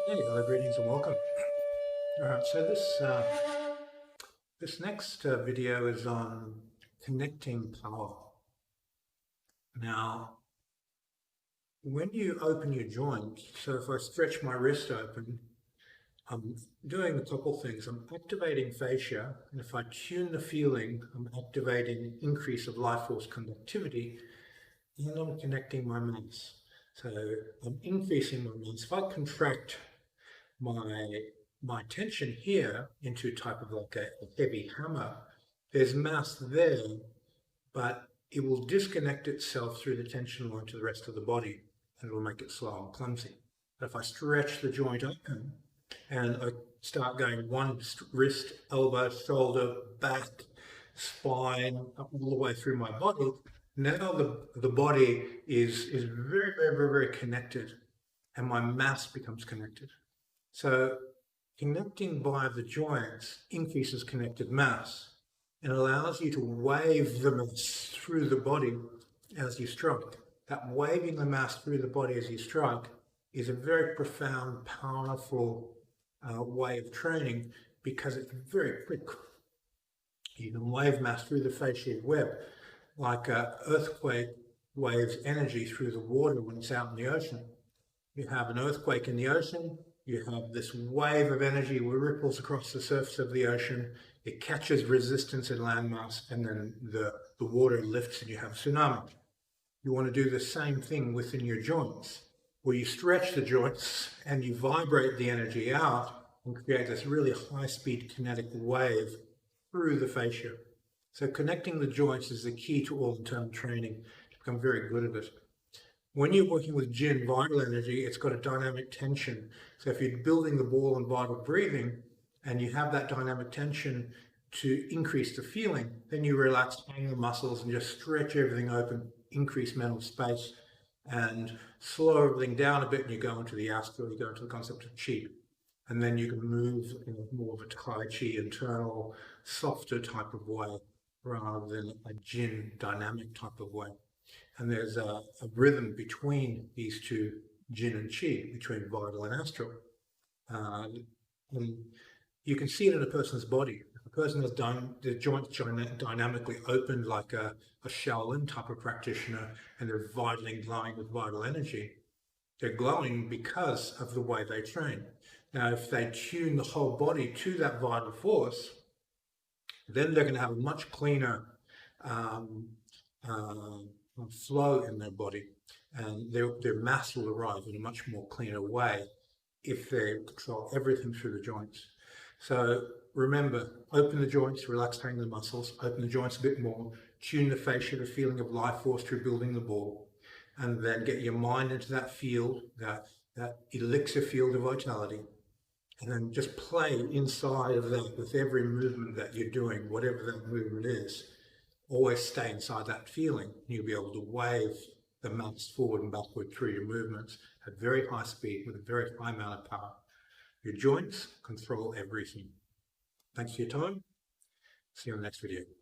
Hey, hello, greetings and welcome. All right, so this next video is on connecting power. Now, when you open your joint, so if I stretch my wrist open, I'm doing a couple things. I'm activating fascia, and if I tune the feeling, I'm activating increase of life force conductivity, and I'm connecting my mass. So I'm increasing my mass. If I contract my tension here into type of like a heavy hammer, there's mass there, but it will disconnect itself through the tension line to the rest of the body, and it will make it slow and clumsy. But if I stretch the joint open and I start going one wrist, elbow, shoulder, back, spine, up all the way through my body, now the body is very, very, very, very connected, and my mass becomes connected. So connecting via the joints increases connected mass and allows you to wave the mass through the body as you strike. That waving the mass through the body as you strike is a very profound, powerful way of training because it's very quick. You can wave mass through the fascial web like an earthquake waves energy through the water when it's out in the ocean. You have an earthquake in the ocean, you have this wave of energy which ripples across the surface of the ocean, it catches resistance in landmass, and then the water lifts and you have a tsunami. You want to do the same thing within your joints, where you stretch the joints and you vibrate the energy out and create this really high-speed kinetic wave through the fascia. So connecting the joints is the key to all internal training to become very good at it. When you're working with Jin vital energy, it's got a dynamic tension. So if you're building the ball and vital breathing and you have that dynamic tension to increase the feeling, then you relax, hang the muscles and just stretch everything open, increase mental space and slow everything down a bit, and you go into the astral, you go into the concept of chi. And then you can move in more of a Tai Chi internal, softer type of way rather than a Jin dynamic type of way. And there's a rhythm between these two, Jin and Qi, between vital and astral. And you can see it in a person's body. If a person has the joints dynamically opened like a Shaolin type of practitioner, and they're vitally glowing with vital energy, they're glowing because of the way they train. Now, if they tune the whole body to that vital force, then they're going to have a much cleaner flow in their body, and their mass will arrive in a much more cleaner way if they control everything through the joints. So remember, open the joints, relax, hang the muscles, open the joints a bit more, tune the fascia, the feeling of life force through building the ball, and then get your mind into that field, that elixir field of vitality, and then just play inside of that with every movement that you're doing, whatever that movement is. Always stay inside that feeling. You'll be able to wave the mass forward and backward through your movements at very high speed with a very high amount of power. Your joints control everything. Thanks for your time. See you on the next video.